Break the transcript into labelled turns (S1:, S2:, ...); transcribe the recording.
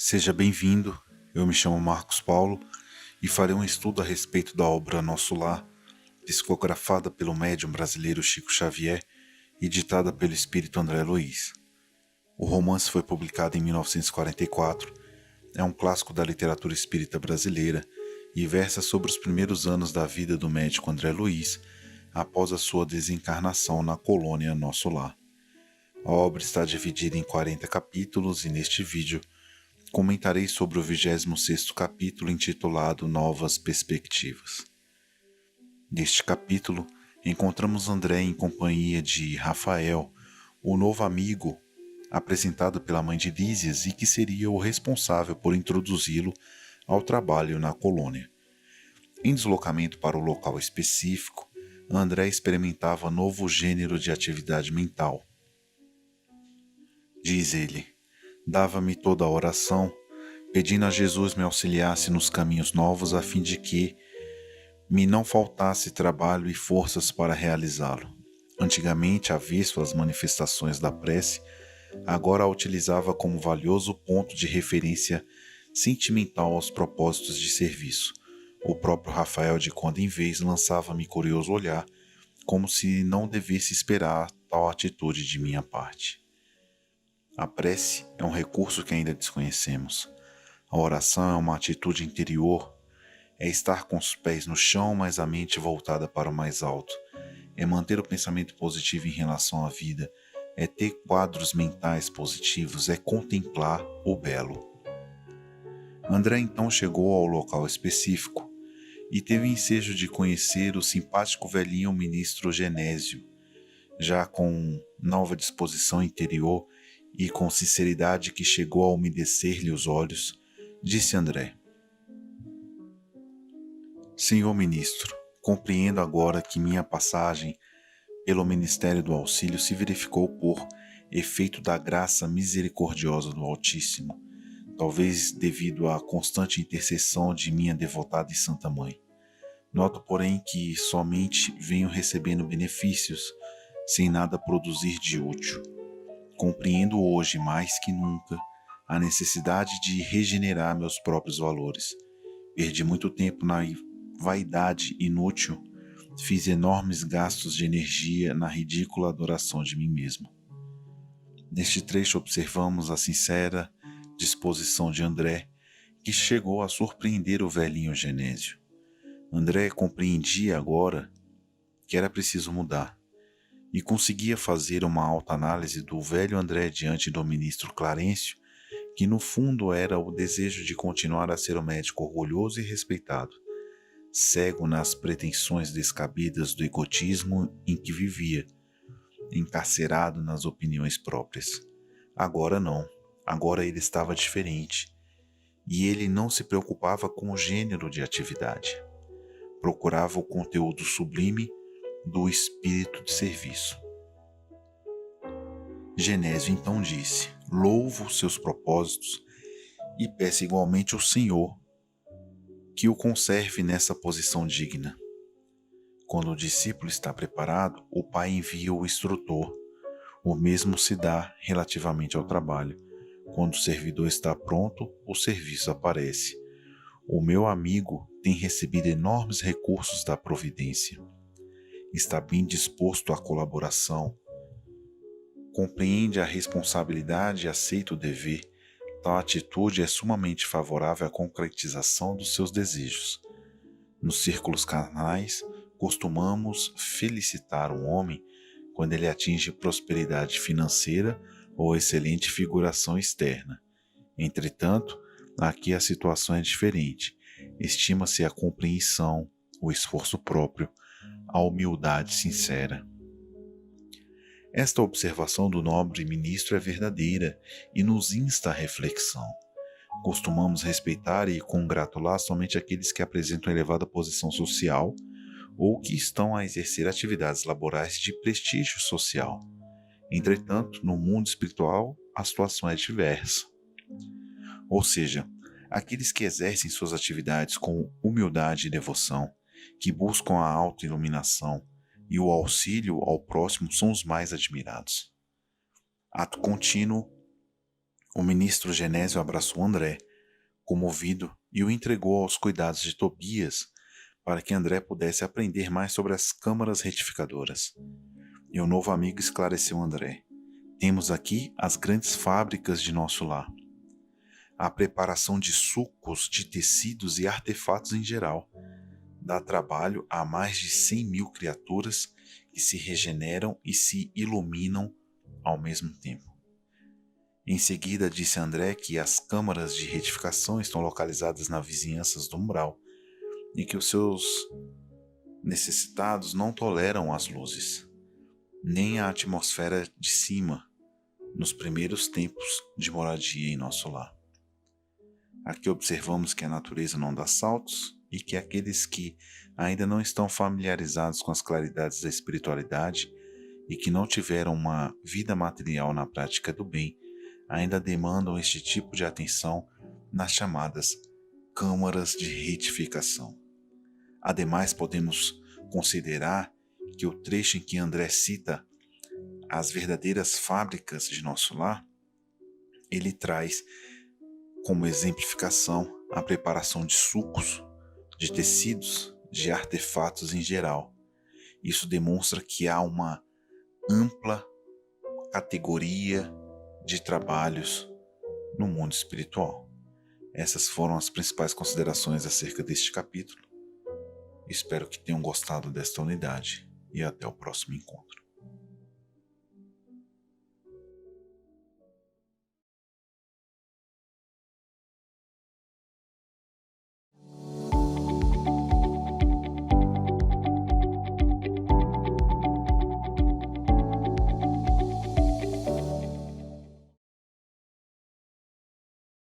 S1: Seja bem-vindo, eu me chamo Marcos Paulo e farei um estudo a respeito da obra Nosso Lar, psicografada pelo médium brasileiro Chico Xavier e ditada pelo espírito André Luiz. O romance foi publicado em 1944, é um clássico da literatura espírita brasileira e versa sobre os primeiros anos da vida do médico André Luiz após a sua desencarnação na colônia Nosso Lar. A obra está dividida em 40 capítulos e neste vídeo comentarei sobre o 26º capítulo intitulado Novas Perspectivas. Neste capítulo, encontramos André em companhia de Rafael, o novo amigo apresentado pela mãe de Lísias e que seria o responsável por introduzi-lo ao trabalho na colônia. Em deslocamento para o local específico, André experimentava novo gênero de atividade mental. Diz ele: dava-me toda a oração, pedindo a Jesus me auxiliasse nos caminhos novos a fim de que me não faltasse trabalho e forças para realizá-lo. Antigamente, avesso às manifestações da prece, agora a utilizava como valioso ponto de referência sentimental aos propósitos de serviço. O próprio Rafael, de quando em vez, lançava-me curioso olhar, como se não devesse esperar tal atitude de minha parte. A prece é um recurso que ainda desconhecemos. A oração é uma atitude interior, é estar com os pés no chão, mas a mente voltada para o mais alto. É manter o pensamento positivo em relação à vida, é ter quadros mentais positivos, é contemplar o belo. André então chegou ao local específico e teve o ensejo de conhecer o simpático velhinho ministro Genésio. Já com nova disposição interior e com sinceridade que chegou a umedecer-lhe os olhos, disse André: Senhor ministro, compreendo agora que minha passagem pelo ministério do auxílio se verificou por efeito da graça misericordiosa do Altíssimo, talvez devido à constante intercessão de minha devotada e santa mãe. Noto, porém, que somente venho recebendo benefícios, sem nada produzir de útil. Compreendo hoje, mais que nunca, a necessidade de regenerar meus próprios valores. Perdi muito tempo na vaidade inútil, fiz enormes gastos de energia na ridícula adoração de mim mesmo. Neste trecho observamos a sincera disposição de André, que chegou a surpreender o velhinho Genésio. André compreendia agora que era preciso mudar, e conseguia fazer uma autoanálise do velho André diante do ministro Clarencio, que no fundo era o desejo de continuar a ser um médico orgulhoso e respeitado, cego nas pretensões descabidas do egotismo em que vivia, encarcerado nas opiniões próprias. Agora não, agora ele estava diferente, e ele não se preocupava com o gênero de atividade. Procurava o conteúdo sublime do espírito de serviço. Genésio então disse: louvo os seus propósitos e peço igualmente ao Senhor que o conserve nessa posição digna. Quando o discípulo está preparado, o Pai envia o instrutor. O mesmo se dá relativamente ao trabalho. Quando o servidor está pronto, o serviço aparece. O meu amigo tem recebido enormes recursos da providência. Está bem disposto à colaboração, compreende a responsabilidade e aceita o dever. Tal atitude é sumamente favorável à concretização dos seus desejos. Nos círculos carnais, costumamos felicitar um homem quando ele atinge prosperidade financeira ou excelente figuração externa. Entretanto, aqui a situação é diferente. Estima-se a compreensão, o esforço próprio, a humildade sincera. Esta observação do nobre ministro é verdadeira e nos insta à reflexão. Costumamos respeitar e congratular somente aqueles que apresentam elevada posição social ou que estão a exercer atividades laborais de prestígio social. Entretanto, no mundo espiritual, a situação é diversa. Ou seja, aqueles que exercem suas atividades com humildade e devoção, que buscam a autoiluminação e o auxílio ao próximo são os mais admirados. Ato contínuo O ministro Genésio abraçou André, comovido, e o entregou aos cuidados de Tobias para que André pudesse aprender mais sobre as câmaras retificadoras. E o novo amigo esclareceu André: temos aqui as grandes fábricas de nosso lar. A preparação de sucos, de tecidos e artefatos em geral dá trabalho a mais de 100.000 criaturas que se regeneram e se iluminam ao mesmo tempo. Em seguida, disse André que as câmaras de retificação estão localizadas nas vizinhanças do umbral e que os seus necessitados não toleram as luzes, nem a atmosfera de cima, nos primeiros tempos de moradia em nosso lar. Aqui observamos que a natureza não dá saltos e que aqueles que ainda não estão familiarizados com as claridades da espiritualidade e que não tiveram uma vida material na prática do bem, ainda demandam este tipo de atenção nas chamadas câmaras de retificação. Ademais, podemos considerar que o trecho em que André cita as verdadeiras fábricas de nosso lar, ele traz como exemplificação a preparação de sucos, de tecidos, de artefatos em geral. Isso demonstra que há uma ampla categoria de trabalhos no mundo espiritual. Essas foram as principais considerações acerca deste capítulo. Espero que tenham gostado desta unidade e até o próximo encontro.